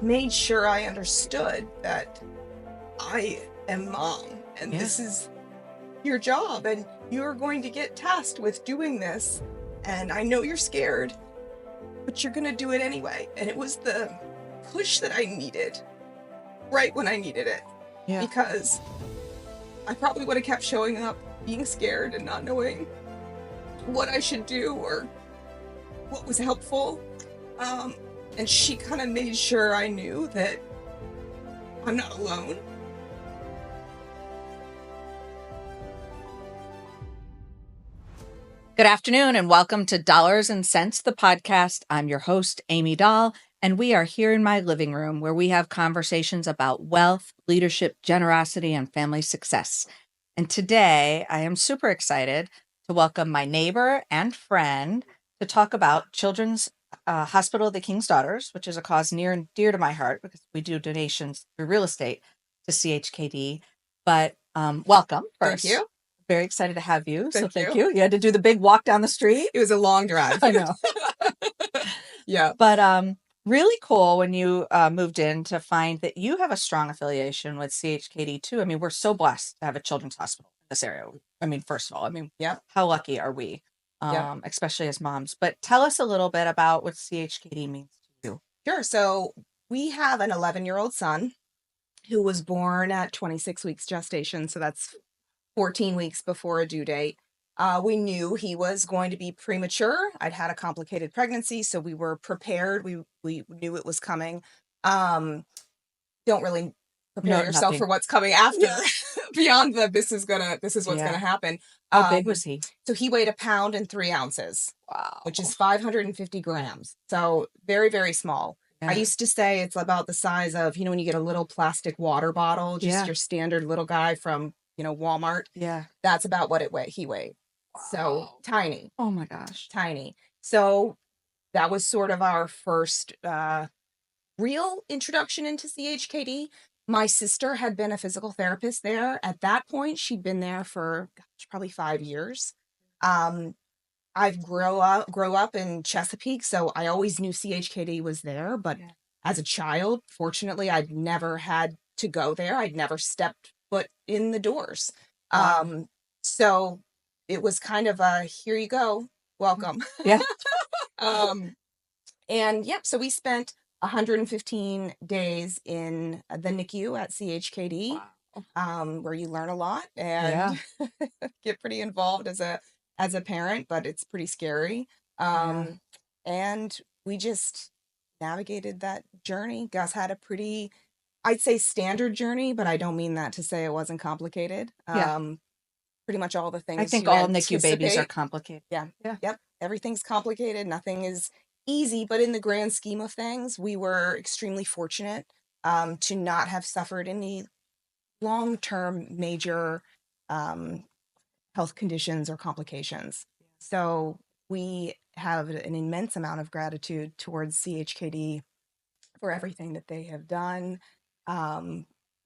made sure I understood that I am mom and this is your job and you're going to get tasked with doing this. And I know you're scared, but you're going to do it anyway. And it was the push that I needed right when I needed it. Yeah. Because I probably would have kept showing up being scared and not knowing what I should do or what was helpful. And she kind of made sure I knew that I'm not alone. Good afternoon and welcome to Dollars and Cents, the podcast. I'm your host, Amy Dahl, and we are here in my living room where we have conversations about wealth, leadership, generosity, and family success. And today I am super excited to welcome my neighbor and friend to talk about Children's Hospital of the King's Daughters, which is a cause near and dear to my heart because we do donations through real estate to CHKD. But welcome first. Thank you. Very excited to have you. Thank Thank you. You had to do the big walk down the street. It was a long drive. I know. Yeah. But really cool when you moved in to find that you have a strong affiliation with CHKD too. I mean, we're so blessed to have a children's hospital in this area. I mean, first of all, Yeah. how lucky are we, Yeah. especially as moms? But tell us a little bit about what CHKD means to you. Sure. So we have an 11-year-old son who was born at 26 weeks gestation. So that's 14 weeks before a due date. We knew he was going to be premature. I'd had a complicated pregnancy, so we were prepared. We knew it was coming. Don't really prepare yourself for what's coming after. Beyond this is what's gonna happen. How big was he? So he weighed 1 pound and 3 ounces. Wow. Which is 550 grams. So very, very small. I used to say it's about the size of, when you get a little plastic water bottle, just your standard little guy from, Walmart. Yeah. That's about what he weighed. Wow. So tiny. Oh my gosh. Tiny. So that was sort of our first real introduction into CHKD. My sister had been a physical therapist there. At that point, she'd been there for probably 5 years. I've grow up in Chesapeake, so I always knew CHKD was there. But as a child, fortunately, I'd never had to go there. I'd never stepped foot in the doors. Wow. So it was kind of a, here you go, welcome. Yeah. So we spent 115 days in the NICU at CHKD, where you learn a lot and get pretty involved as a parent, but it's pretty scary. And we just navigated that journey. Gus had a pretty, I'd say, standard journey, but I don't mean that to say it wasn't complicated. Pretty much all the things I think all NICU babies are complicated. Yeah. Yep. Everything's complicated. Nothing is easy, but in the grand scheme of things, we were extremely fortunate to not have suffered any long-term major health conditions or complications. So we have an immense amount of gratitude towards CHKD for everything that they have done.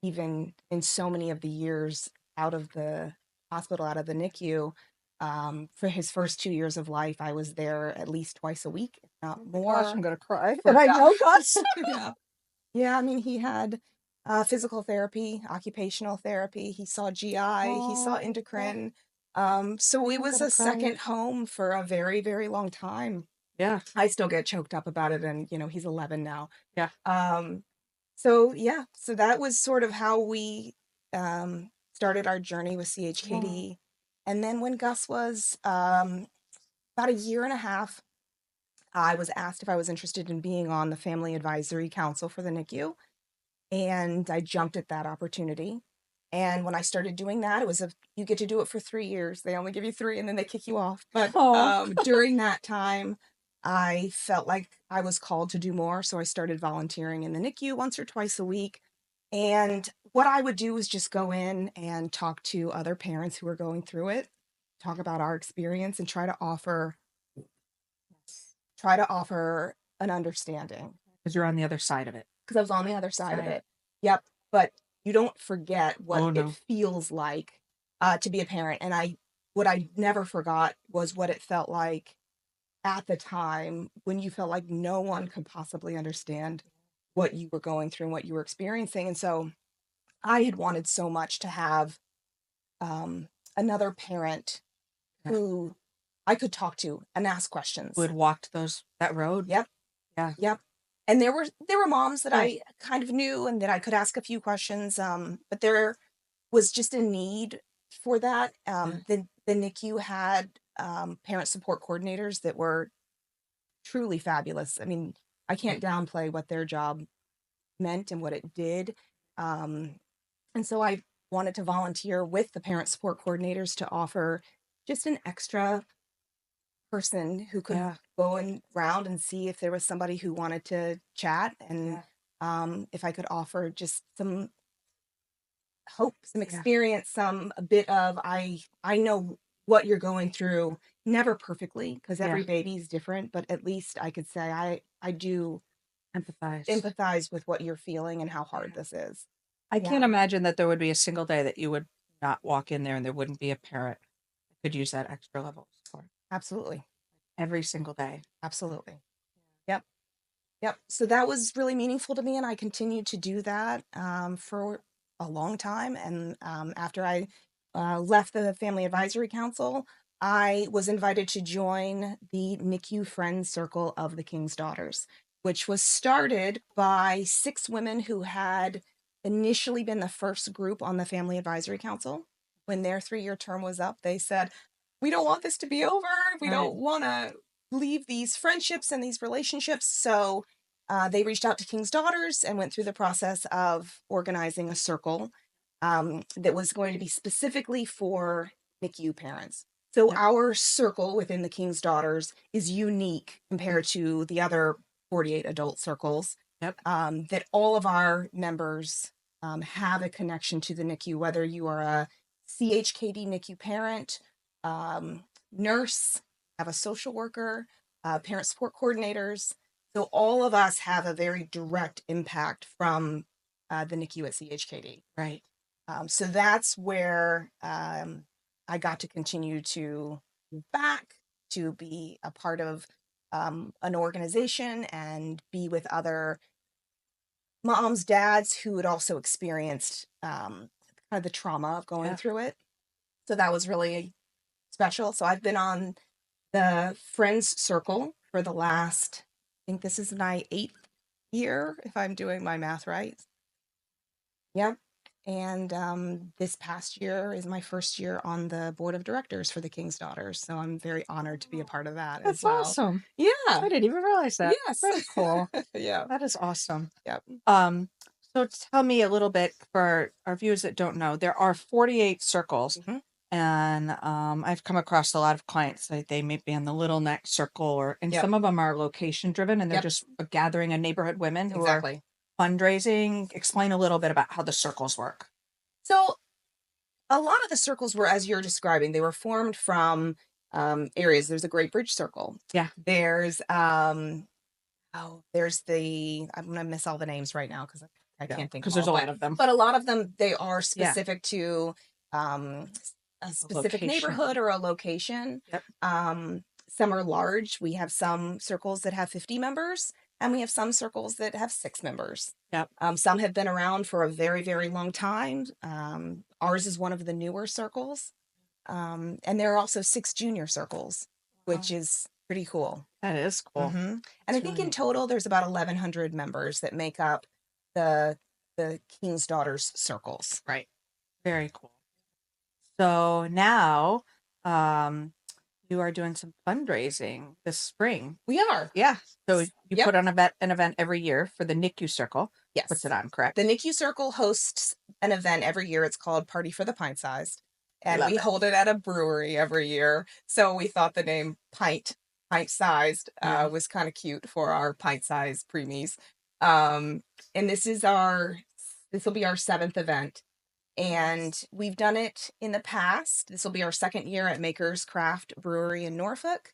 Even in so many of the years out of the hospital, out of the NICU, for his first 2 years of life, I was there at least twice a week, if not more. Gosh, I'm going to cry. And I know, Gus. Yeah, I mean, he had physical therapy, occupational therapy. He saw GI, he saw endocrine. So it was a second home for a very, very long time. Yeah. I still get choked up about it. And, he's 11 now. Yeah. So that was sort of how we started our journey with CHKD. Oh. And then when Gus was about 1.5 years, I was asked if I was interested in being on the Family Advisory Council for the NICU. And I jumped at that opportunity. And when I started doing that, it was you get to do it for 3 years. They only give you 3 and then they kick you off. But during that time, I felt like I was called to do more. So I started volunteering in the NICU once or twice a week. And what I would do was just go in and talk to other parents who were going through it, talk about our experience, and try to offer an understanding. Because you're on the other side of it. Because I was on the other side of it. Yep. But you don't forget what it feels like to be a parent. And what I never forgot was what it felt like at the time when you felt like no one could possibly understand what you were going through and what you were experiencing. And so I had wanted so much to have another parent Yeah. who I could talk to and ask Who questions. had walked that road. Yep. Yeah. Yep. And there were moms that Right. I kind of knew and that I could ask a few questions. But there was just a need for that. Yeah. The NICU had parent support coordinators that were truly fabulous. I mean, I can't downplay what their job meant and what it did. Um, and so I wanted to volunteer with the parent support coordinators to offer just an extra person who could Yeah. go around and see if there was somebody who wanted to chat, and Yeah. if I could offer just some hope, some Yeah. experience, a bit of I know what you're going through, never perfectly because Yeah. every baby is different, but at least I could say I do Empathize. empathize with what you're feeling and how hard Yeah. this is. I Yeah, can't imagine that there would be a single day that you would not walk in there and there wouldn't be a parent that could use that extra level of support absolutely. every single day. Absolutely. Yep. Yep. So that was really meaningful to me, and I continued to do that for a long time. And after I left the Family Advisory Council, I was invited to join the NICU Friends Circle of the King's Daughters, which was started by 6 women who had initially been the first group on the Family Advisory Council. When their 3-year term was up, they said, "We don't want this to be over. We Right. don't want to leave these friendships and these relationships." So they reached out to King's Daughters and went through the process of organizing a circle that was going to be specifically for NICU parents. So Yep. our circle within the King's Daughters is unique compared to the other 48 adult circles. Yep. That all of our members have a connection to the NICU, whether you are a CHKD NICU parent, nurse, have a social worker, parent support coordinators. So all of us have a very direct impact from the NICU at CHKD. Right. So that's where I got to continue to give back, to be a part of an organization and be with other moms, dads who had also experienced kind of the trauma of going Yeah. through it. So that was really special. So I've been on the Friends Circle for the last, I think this is my 8th year, if I'm doing my math right. Yep. And this past year is my first year on the board of directors for the King's Daughters. So I'm very honored to be a part of that as That's well. awesome. Yeah. I didn't even realize that. Yes. Very cool. Yeah. That is awesome. Yep. Um, so tell me a little bit for our viewers that don't know, there are 48 circles. Mhm. And I've come across a lot of clients that they may be in the Little Neck Circle, and Yep. some of them are location driven, and they're Yep. just a gathering of neighborhood women who are Exactly. fundraising. Explain a little bit about how the circles work. So a lot of the circles were, as you're describing, they were formed from areas. There's a Great Bridge Circle. Yeah. There's there's I'm gonna miss all the names right now because I can't think of Because there's a all, lot of them. but a lot of them they are Yeah. specific to a specific Location. neighborhood or a location. Yep. Some are large. We have some circles that have 50 members, and we have some circles that have 6 members. Yep. Some have been around for a very, very long time. Ours is one of the newer circles. And there are also 6 junior circles, which is pretty cool. That is cool. Mhm. And That's I think really in neat. total, there's about 1,100 members that make up the King's Daughters circles. Right. Very cool. So now, you are doing some fundraising this spring. We are. Yeah. So you Yep. put on an event every year for the NICU Circle. Yes. Puts it on, correct? The NICU Circle hosts an event every year. It's called Party for the Pint-Sized. And Love we it. hold it at a brewery every year. So we thought the name Pint-Sized Yeah. was kind of cute for our pint-sized preemies. And this will be our 7th event. And we've done it in the past. This will be our 2nd year at Maker's Craft Brewery in Norfolk.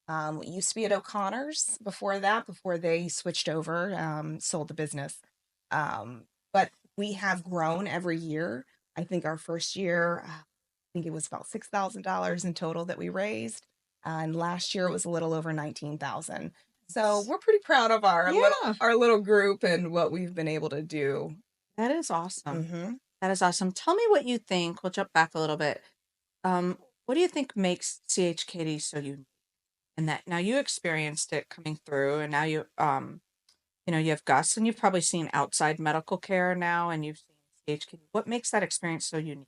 We used to be at O'Connor's before that, before they switched over, sold the business. But we have grown every year. I think our first year, I think it was about $6,000 in total that we raised. And last year it was a little over 19,000. So we're pretty proud of Yeah. our little group and what we've been able to do. That is awesome. Hmm. That is awesome. Tell me what you think. We'll jump back a little bit. What do you think makes CHKD so unique? And that now you experienced it coming through, and now you have Gus, and you've probably seen outside medical care now, and you've seen CHKD. What makes that experience so unique?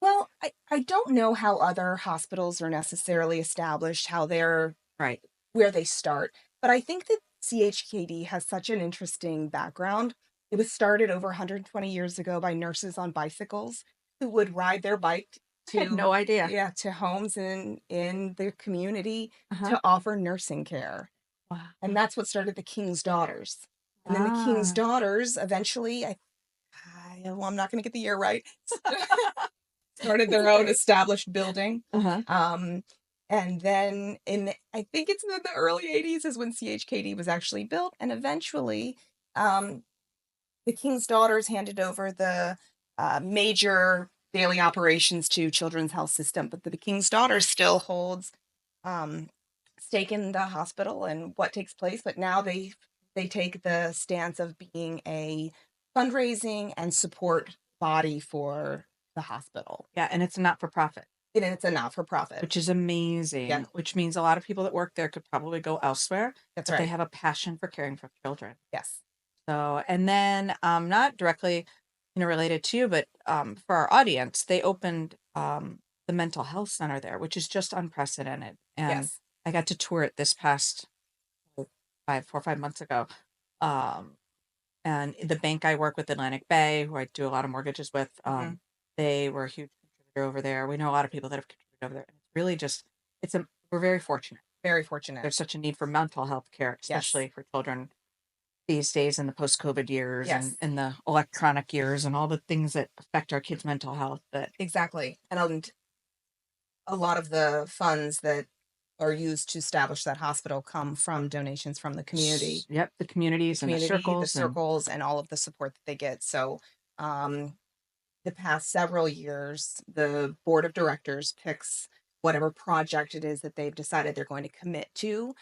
Well, I don't know how other hospitals are necessarily established, how they're Right. where they start, but I think that CHKD has such an interesting background. It was started over 120 years ago by nurses on bicycles who would ride their bike I had to no idea. yeah, to homes in the community Uh-huh. to offer nursing care. Wow. And that's what started the King's Daughters. And then the King's Ah. Daughters eventually, well, I'm not going to get the year right, started It's their own okay. established building. Uh-huh. Um, and then I think it's in the early 80s is when CHKD was actually built. And eventually, um, the King's Daughters handed over the major daily operations to Children's Health System, but the King's Daughters still holds um, stake in the hospital and what takes place. But now they take the stance of being a fundraising and support body for the hospital. Yeah, and it's not for profit, And it's a not for profit. which is Yep, amazing, which means a lot of people that work there could probably go elsewhere, that's but they right. have a passion for caring for children. Yes. So, and then not directly, related to you, but for our audience, they opened the mental health center there, which is just unprecedented. And Yes. I got to tour it this past 4 or 5 months ago. Um, and the bank I work with, Atlantic Bay, who I do a lot of mortgages with, Hmm. they were a huge contributor over there. We know a lot of people that have contributed over there. And it's really just, we're very fortunate. Very fortunate. There's such a need for mental health care, Yes. especially for children these days in the post-COVID years and Yes. in the electronic years and all the things that affect our kids' mental health. But Exactly. And a lot of the funds that are used to establish that hospital come from donations from the community, yep, the communities and the the circles and circles, and all of the support that they get. So, um, the past several years, the board of directors picks whatever project it is that they've decided they're going to commit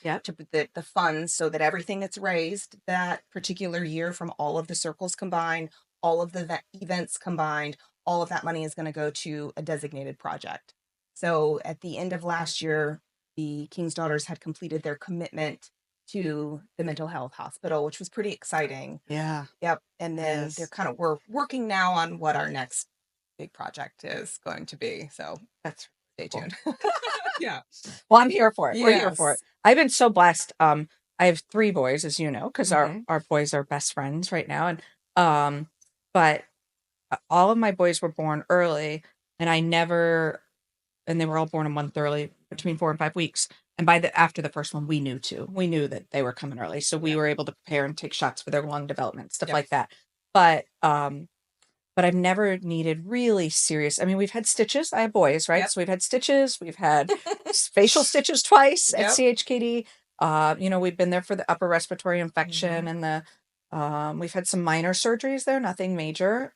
yep, to put the funds so that everything that's raised that particular year from all of the circles combined, all of the events combined, all of that money is going to go to a designated project. So at the end of last year, the King's Daughters had completed their commitment to the mental health hospital, which was pretty exciting. yeah, Yep. And it then is. we're working now on what our next big project is going to be. So That's stay cool. tuned. Yeah. Well, I'm here for it. We're here for it. Yes. I've been so blessed. I have 3 boys, as you know, because our Hmm. our boys are best friends right now, and but all of my boys were born early, and I never and they were all born a month early, between 4 and 5 weeks. And after the first one, we knew too. We knew that they were coming early, so we Yep. were able to prepare and take shots for their lung development, stuff Yep. like that. But but I've never needed really serious. I mean, we've had stitches. I have boys, right? Yep. So we've had stitches. We've had facial stitches twice at Yep. CHKD. We've been there for the upper respiratory infection Hmm. and we've had some minor surgeries there, nothing major.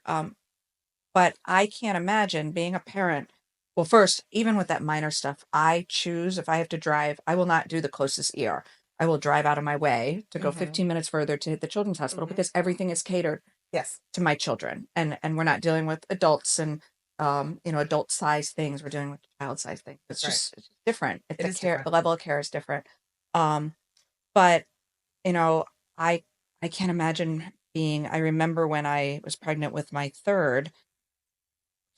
But I can't imagine being a parent. Well, first, even with that minor stuff, I choose if I have to drive, I will not do the closest ER. I will drive out of my way to go Hmm. 15 minutes further to hit the children's hospital Hmm. because everything is catered Yes. to my children. And we're not dealing with adults and adult size things. We're dealing with child size things. Right. It's different. It is The different. level of care is different. Um, but you know, I I can't imagine I remember when I was pregnant with my third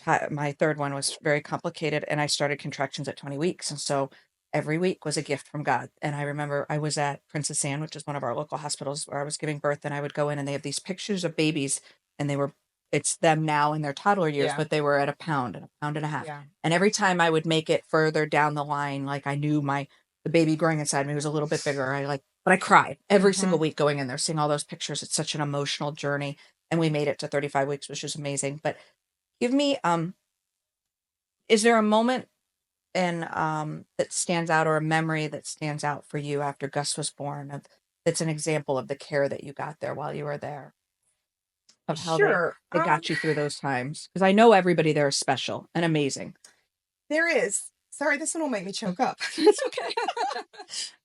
one was very complicated and I started contractions at 20 weeks. And so every week was a gift from God. And I remember I was at Princess Anne, which is one of our local hospitals where I was giving birth, and I would go in and they have these pictures of babies and it's them now in their toddler years, Yeah. but they were at a pound and a pound and a half. Yeah. And every time I would make it further down the line, like I knew the baby growing inside me was a little bit bigger. But I cried every single Hmm. week going in there, seeing all those pictures. It's such an emotional journey. And we made it to 35 weeks, which is amazing. But give me, is there a moment that stands out, or a memory that stands out for you after Gus was born, that's an example of the care that you got there while you were there, of how Sure. they got you through those times? Because I know everybody there is special and amazing. There is. Sorry, this one will make me choke up. It's okay.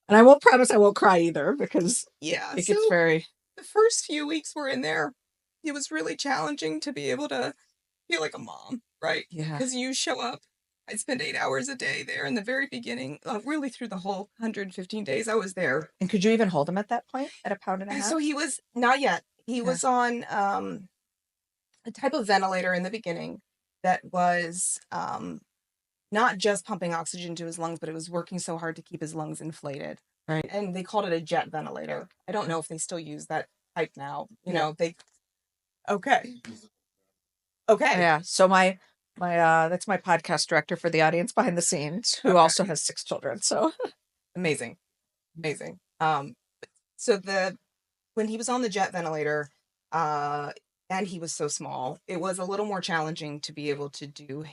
And I won't promise I won't cry either, because Yeah. it So gets very, the first few weeks we're in there, it was really challenging to be able to feel like a mom, right? yeah. Because you show up. I'd spend 8 hours a day there in the very beginning, really through the whole 115 days I was there. And could you even hold him at that point at a pound and a And half? so he was not yet. He Okay. was on a type of ventilator in the beginning that was not just pumping oxygen to his lungs, but it was working so hard to keep his lungs inflated. Right. And they called it a jet ventilator. I don't know if they still use that type now. You know, okay. Okay. Yeah. So my that's my podcast director for the audience behind the scenes, who Okay. also has 6 children. So Amazing. Amazing. So when he was on the jet ventilator, uh, and he was so small, it was a little more challenging to be able to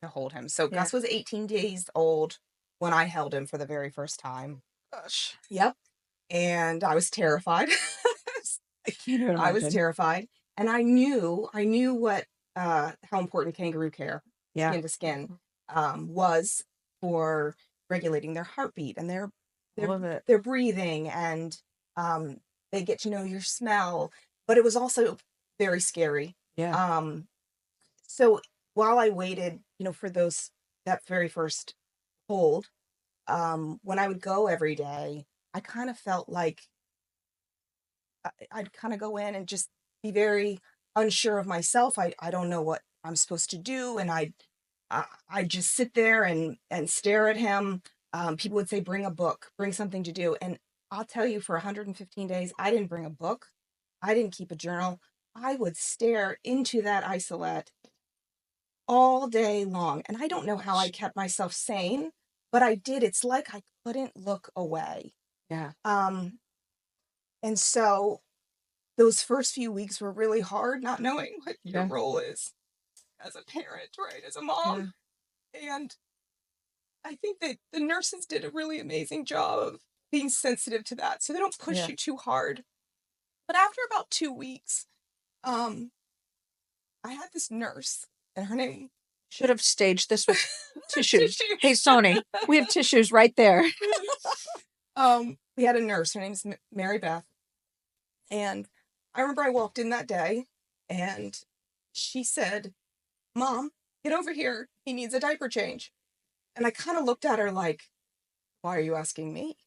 hold him. So yeah. Gus was 18 days old when I held him for the very first time. Gosh. Yep. And I was terrified. I can't even I was imagine. terrified. And I knew what how important kangaroo care, Yeah. skin to skin, was for regulating their heartbeat and All of it. their breathing, and um they get to know your smell. But it was also very scary. Yeah. So while I waited, for that very first hold, when I would go every day, I kind of felt like I'd kind of go in and just be very unsure of myself. I don't know what I'm supposed to do, and I just sit there and stare at him. People would say, "Bring a book, bring something to do," and I'll tell you, for 115 days, I didn't bring a book. I didn't keep a journal. I would stare into that isolette all day long, and I don't know how I kept myself sane, but I did. It's like I couldn't look away. Yeah. And so those first few weeks were really hard, not knowing what your Yeah. role is as a parent, right? As a Yeah. mom. And I think that the nurses did a really amazing job of being sensitive to that. So they don't push Yeah. you too hard. But after about 2 weeks, um, I had this nurse, and her name Should have staged this with tissues. Tissue. Hey, Sony, we have tissues right there. We had a nurse, her name's Mary Beth. And I remember I walked in that day and she said, "Mom, get over here. He needs a diaper change." And I kind of looked at her like, "Why are you asking me?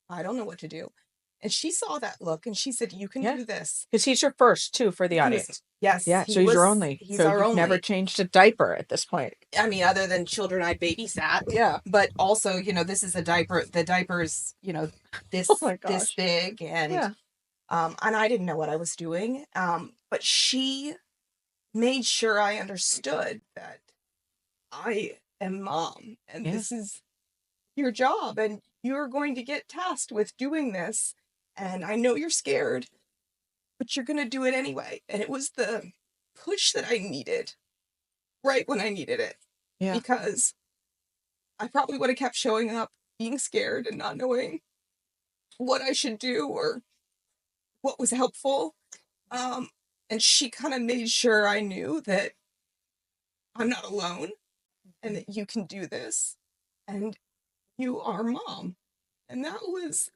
I don't know what to do." And she saw that look and she said, "You can Yeah. do this." Because he's your first, too, for the audience. Yes, Yeah. So he's So our you've never only. changed a diaper at this point. I mean, other than children I babysat. Yeah. But also, this is a diaper. The diaper's, Oh my this gosh. big, Yeah. and I didn't know what I was doing. But she made sure I understood that I am mom, and Yeah. this is your job, and you're going to get tasked with doing this. And I know you're scared, but you're going to do it anyway. And it was the push that I needed right when I needed it. Yeah. Because I probably would have kept showing up being scared and not knowing what I should do or what was helpful. And she kind of made sure I knew that I'm not alone and that you can do this and you are mom. And that was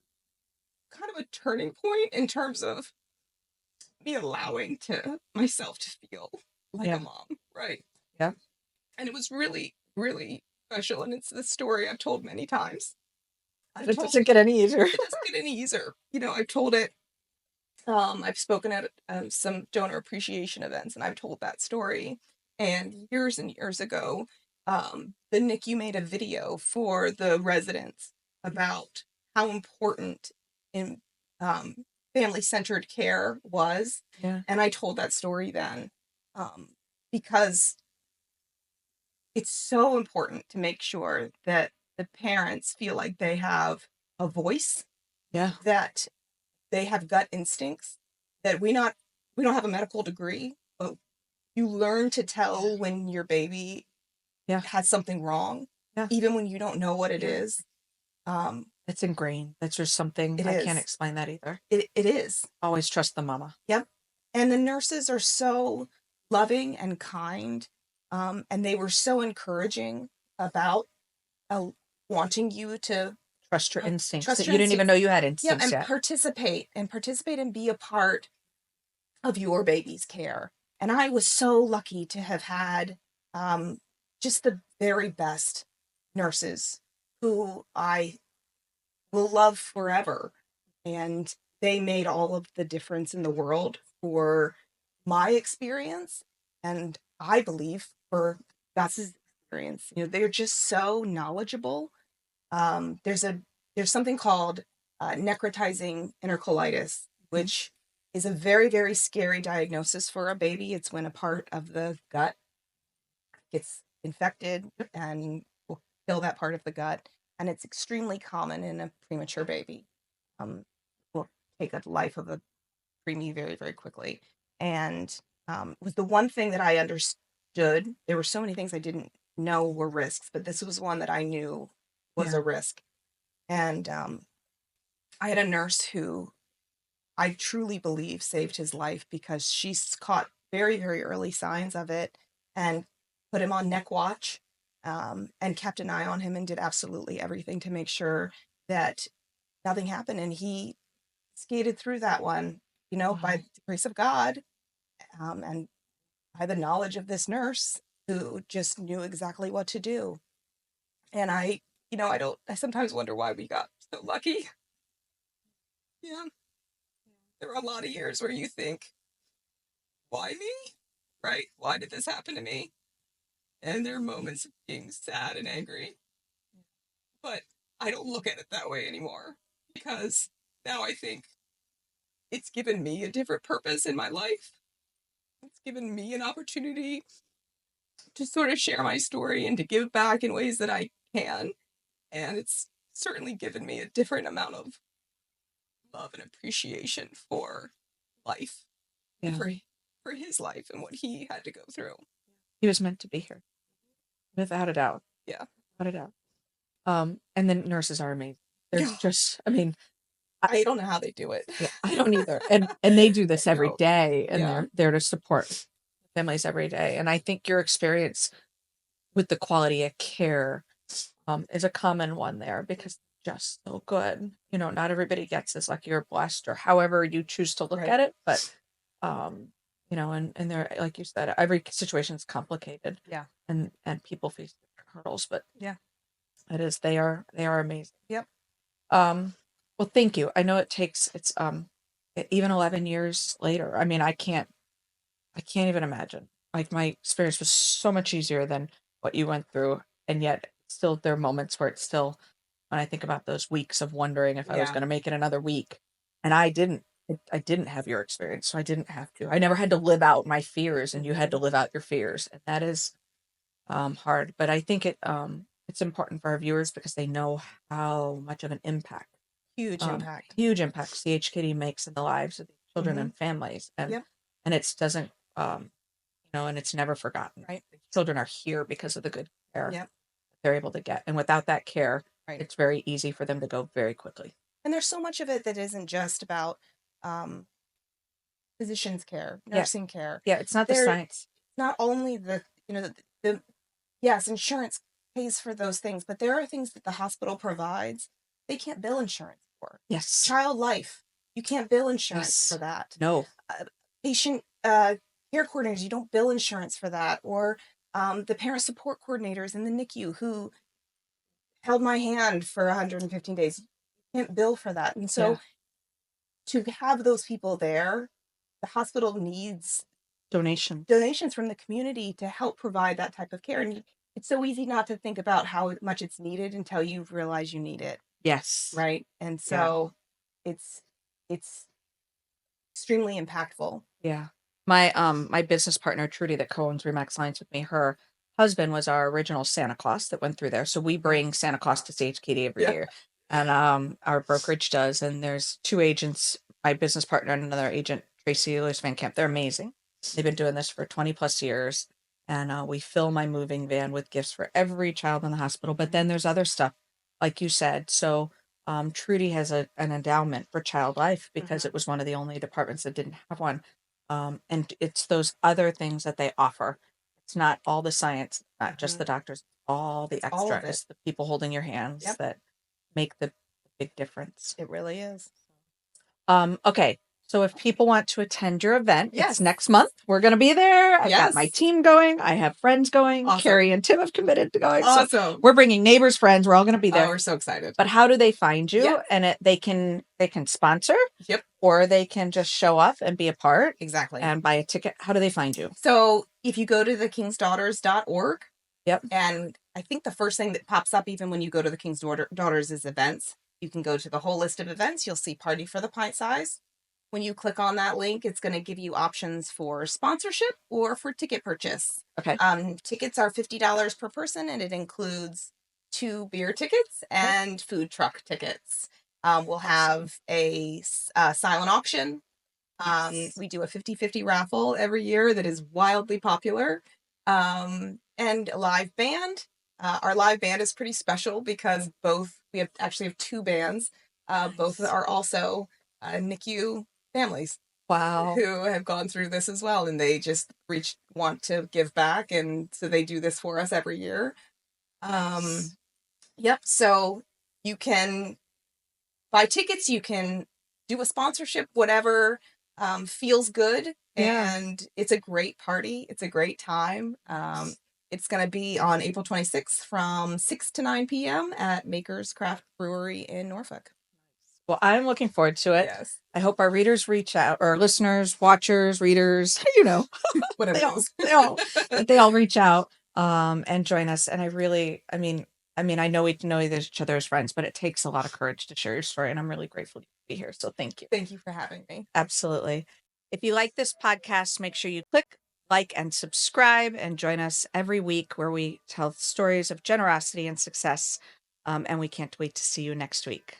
kind of a turning point in terms of me allowing to myself to feel like a mom, right? Yeah. And it was really, really special. And it's the story I've told many times. It doesn't get any easier. It doesn't get any easier. I've told it. I've spoken at some donor appreciation events, and I've told that story. And years ago, the NICU made a video for the residents about how important in family-centered care was. Yeah. And I told that story then, because it's so important to make sure that the parents feel like they have a voice. Yeah. That they have gut instincts, that we don't have a medical degree, but you learn to tell when your baby has something wrong, even when you don't know what it is. It's ingrained. That's just something. I can't explain that either. It is. Always trust the mama. Yep. And the nurses are so loving and kind, and they were so encouraging about uh, wanting you to Trust your instincts trust that your you didn't even instincts. know you had Yeah, instincts and yet. participate and be a part of your baby's care. And I was so lucky to have had um, just the very best nurses who I will love forever. And they made all of the difference in the world for my experience. And I believe for Gus's experience. They're just so knowledgeable. Um, there's a there's something called necrotizing enterocolitis, which is a very, very scary diagnosis for a baby. It's when a part of the gut gets infected and will kill that part of the gut. And it's extremely common in a premature baby. Will take a life of a preemie very, very quickly. And was the one thing that I understood. There were so many things I didn't know were risks, but this was one that I knew was a risk. And I had a nurse who I truly believe saved his life because she's caught very, very early signs of it and put him on neck watch, and kept an eye on him and did absolutely everything to make sure that nothing happened. And he skated through that one, by the grace of God, and by the knowledge of this nurse who just knew exactly what to do. And I sometimes wonder why we got so lucky. Yeah. There are a lot of years where you think, why me? Right? Why did this happen to me? And there are moments of being sad and angry. But I don't look at it that way anymore because now I think it's given me a different purpose in my life. It's given me an opportunity to sort of share my story and to give back in ways that I can. And it's certainly given me a different amount of love and appreciation for life, and for his life and what he had to go through. He was meant to be here, without a doubt. Yeah. Without a doubt. And then nurses are amazing. They're Yeah. just, I mean, I don't know how they do it. yeah, I don't either. And they do this I every don't. day, and Yeah. they're there to support families every day. And I think your experience with the quality of care is a common one there because they're just so good. Not everybody gets this like you're blessed or however you choose to look Right. at it, but and they're like you said, every situation is complicated. Yeah. And people face different hurdles, but Yeah. they are amazing. Yep. Well, thank you. I know it's even 11 years later. I mean, I can't even imagine. Like my experience was so much easier than what you went through, and yet still there are moments where it's still when I think about those weeks of wondering if I was Yeah. going to make it another week, and I didn't. I didn't have your experience, so I didn't have to. I never had to live out my fears, and you had to live out your fears, and that is hard. But I think it's important for our viewers because they know how much of an impact, Huge impact. huge impact CHKD makes in the lives of these children Mhm. and families, and Yep. and it doesn't and it's never forgotten. Right. Children are here because of the good care Yep. they're able to get, and without that care, Right. it's very easy for them to go very quickly. And there's so much of it that isn't just about um, physician's care, Yeah, nursing care. yeah. It's not the There, science. not only the yes, insurance pays for those things, but there are things that the hospital provides they can't bill insurance for. Yes, Child life, you can't bill insurance for yes. that. No. Patient care coordinators, you don't bill insurance for that. Or the parent support coordinators in the NICU who held my hand for 115 days. You can't bill for that. And Yeah. so to have those people there, the hospital needs Donation. donations from the community to help provide that type of care. And it's so easy not to think about how much it's needed until you realize you need it, Yes. right? And Yeah. so it's extremely impactful. Yeah. My business partner, Trudy, that co-owns Remax Science with me, her husband was our original Santa Claus that went through there. So we bring Santa Claus to CHKD every Yeah. year. And our brokerage does. And there's two agents, my business partner and another agent, Tracy Lewis Van Camp. They're amazing. They've been doing this for 20 plus years. And we fill my moving van with gifts for every child in the hospital. But then there's other stuff, like you said. So Trudy has an endowment for child life because it was one of the only departments that didn't have one. And it's those other things that they offer. It's not all the science, not just the doctors, all the It's extra. all of it. It's the people holding your hands that make the big difference. It really is. Okay. So if people want to attend your event, Yes. it's next month. We're going to be there. I've got my Yes. team going. I have friends going. Awesome. Carrie and Tim have committed to going. Awesome. So we're bringing neighbors, friends. We're all going to be there. Oh, we're so excited. But how do they find you? Yeah. And they can sponsor. Yep. Or they can just show up and be a part. Exactly. And buy a ticket. How do they find you? So if you go to thekingsdaughters.org. Yep. And I think the first thing that pops up even when you go to the King's Daughters is events. You can go to the whole list of events. You'll see Party for the Pint Size. When you click on that link, it's going to give you options for sponsorship or for ticket purchase. Okay. Tickets are $50 per person, and it includes 2 beer tickets and food truck tickets. We'll have a silent auction. We do a 50-50 raffle every year that is wildly popular. And a live band. Our live band is pretty special because we actually have 2 bands. Both are also NICU families. Wow. Who have gone through this as well, and they just want to give back, and so they do this for us every year. Yep. So you can buy tickets, you can do a sponsorship, whatever feels good. Yeah. And it's a great party. It's a great time. It's going to be on April 26th from 6 to 9 p.m. at Maker's Craft Brewery in Norfolk. Well, I'm looking forward to it. Yes. I hope our readers reach out, or listeners, watchers, readers, whatever they all reach out and join us. And I know we know each other as friends, but it takes a lot of courage to share your story, and I'm really grateful to be here. So thank you. Thank you for having me. Absolutely. If you like this podcast, make sure you click like and subscribe and join us every week where we tell stories of generosity and success. And we can't wait to see you next week.